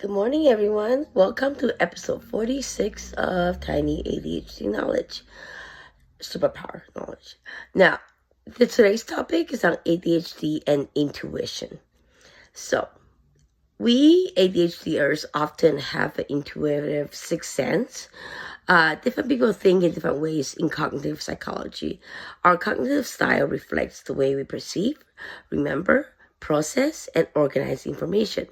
Good morning, everyone. Welcome to episode 46 of Tiny ADHD Knowledge, Superpower Knowledge. Now, today's topic is on ADHD and intuition. So, we ADHDers often have an intuitive sixth sense. Different people think in different ways in cognitive psychology. Our cognitive style reflects the way we perceive, remember, process, and organize information.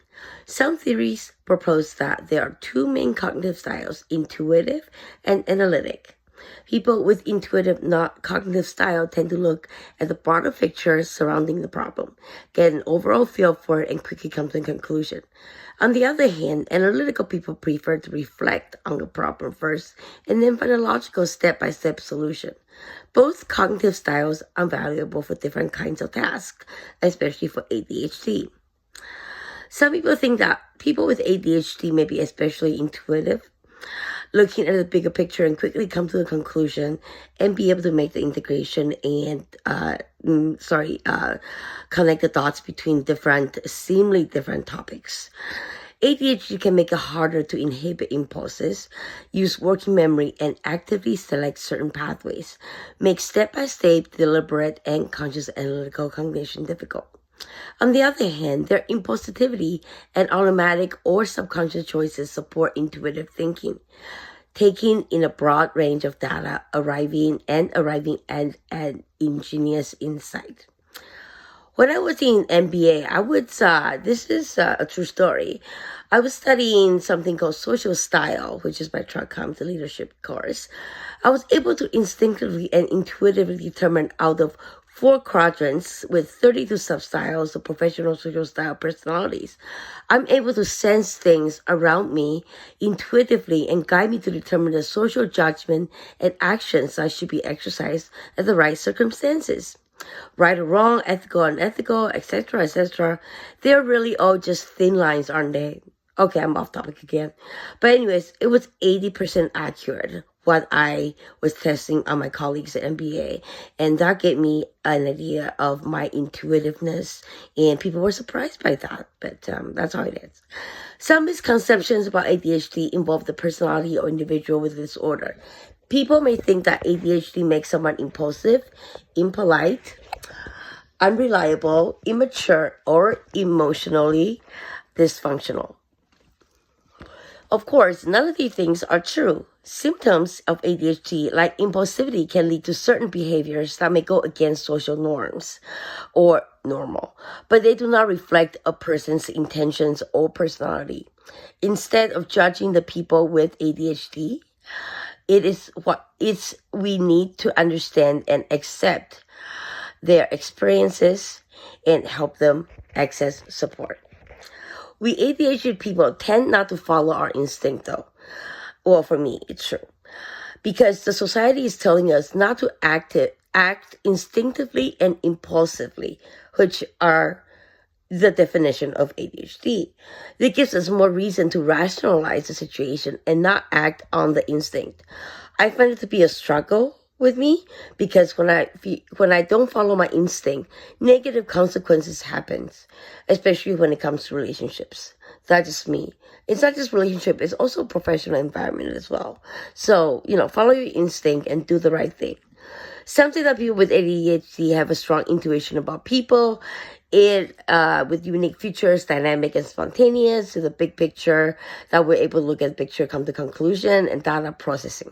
Some theories propose that there are two main cognitive styles, intuitive and analytic. People with intuitive, not cognitive style tend to look at the broader picture surrounding the problem, get an overall feel for it, and quickly come to a conclusion. On the other hand, analytical people prefer to reflect on the problem first and then find a logical step-by-step solution. Both cognitive styles are valuable for different kinds of tasks, especially for ADHD. Some people think that people with ADHD may be especially intuitive, looking at the bigger picture and quickly come to a conclusion and be able to make the integration and connect the dots between seemingly different topics. ADHD can make it harder to inhibit impulses, use working memory, and actively select certain pathways, make step-by-step, deliberate, and conscious analytical cognition difficult. On the other hand, their impulsivity and automatic or subconscious choices support intuitive thinking, taking in a broad range of data, arriving at an ingenious insight. When I was in MBA, this is a true story. I was studying something called social style, which is my the leadership course. I was able to instinctively and intuitively determine out of 4 quadrants with 32 substyles of professional social style personalities. I'm able to sense things around me intuitively and guide me to determine the social judgment and actions I should be exercised at the right circumstances. Right or wrong, ethical, unethical, etc. They're really all just thin lines, aren't they? Okay, I'm off topic again. But anyways, it was 80% accurate what I was testing on my colleagues at MBA. And that gave me an idea of my intuitiveness. And people were surprised by that. But that's how it is. Some misconceptions about ADHD involve the personality or individual with disorder. People may think that ADHD makes someone impulsive, impolite, unreliable, immature, or emotionally dysfunctional. Of course, none of these things are true. Symptoms of ADHD, like impulsivity, can lead to certain behaviors that may go against social norms or normal, but they do not reflect a person's intentions or personality. Instead of judging the people with ADHD, we need to understand and accept their experiences and help them access support. We ADHD people tend not to follow our instinct though. Well, for me, it's true. Because the society is telling us not to act instinctively and impulsively, which are the definition of ADHD. That gives us more reason to rationalize the situation and not act on the instinct. I find it to be a struggle with me because when I don't follow my instinct, negative consequences happens, especially when it comes to relationships. That's just me. It's not just relationship, it's also professional environment as well. So, follow your instinct and do the right thing. Something that people with ADHD have a strong intuition about people, with unique features, dynamic and spontaneous to the big picture, that we're able to look at the picture, come to conclusion, and data processing.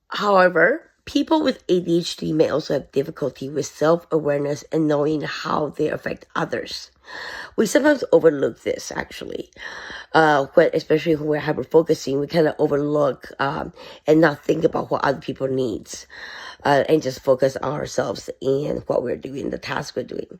However, people with ADHD may also have difficulty with self-awareness and knowing how they affect others. We sometimes overlook this, actually. Especially when we're hyper-focusing, we kind of overlook and not think about what other people needs and just focus on ourselves and what we're doing, the task we're doing.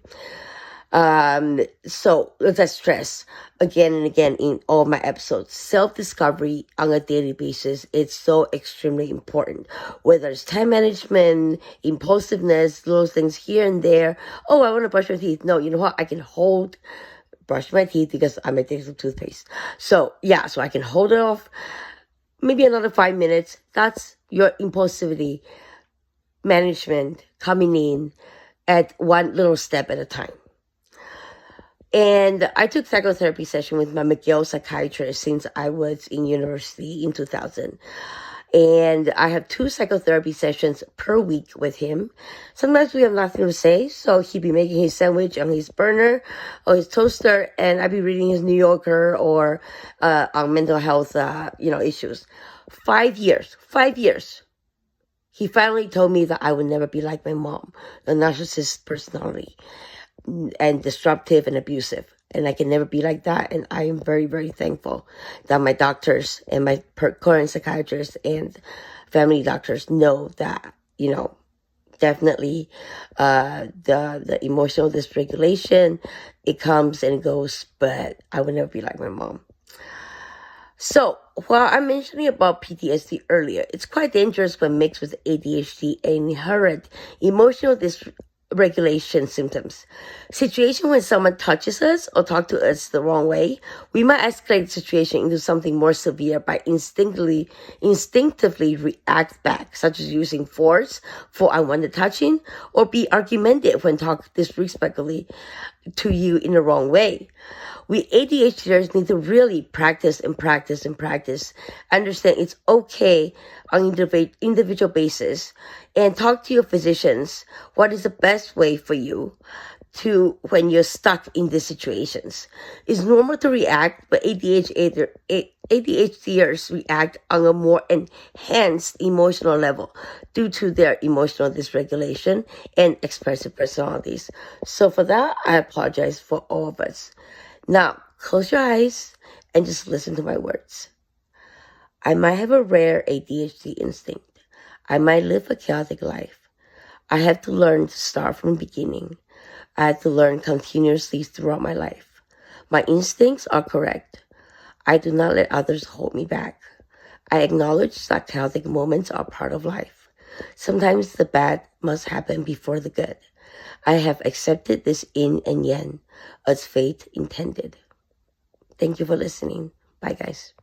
So let's stress again and again in all my episodes, self-discovery on a daily basis. It's so extremely important, whether it's time management, impulsiveness, little things here and there. Oh, I want to brush my teeth. No, you know what? I can brush my teeth because I'm addicted to toothpaste. So I can hold it off maybe another 5 minutes. That's your impulsivity management coming in at one little step at a time. And I took psychotherapy session with my McGill psychiatrist since I was in university in 2000. And I have 2 psychotherapy sessions per week with him. Sometimes we have nothing to say, so he'd be making his sandwich on his burner or his toaster, and I'd be reading his New Yorker or on mental health, issues. 5 years. 5 years. He finally told me that I would never be like my mom, a narcissist personality, and disruptive and abusive. And I can never be like that. And I am very, very thankful that my doctors and my current psychiatrists and family doctors know that, definitely the emotional dysregulation, it comes and it goes, but I would never be like my mom. So, while I'm mentioning about PTSD earlier, it's quite dangerous when mixed with ADHD and inherent emotional dysregulation symptoms. Situation when someone touches us or talk to us the wrong way, we might escalate the situation into something more severe by instinctively react back, such as using force for unwanted touching, or be argumentative when talked disrespectfully to you in the wrong way. We ADHDers need to really practice and practice and practice. Understand it's okay on individual basis, and talk to your physicians what is the best way for you to when you're stuck in these situations. It's normal to react, but ADHDers react on a more enhanced emotional level due to their emotional dysregulation and expressive personalities. So for that, I apologize for all of us. Now, close your eyes and just listen to my words. I might have a rare ADHD instinct. I might live a chaotic life. I have to learn to start from the beginning. I had to learn continuously throughout my life. My instincts are correct. I do not let others hold me back. I acknowledge that chaotic moments are part of life. Sometimes the bad must happen before the good. I have accepted this yin and yang as fate intended. Thank you for listening. Bye, guys.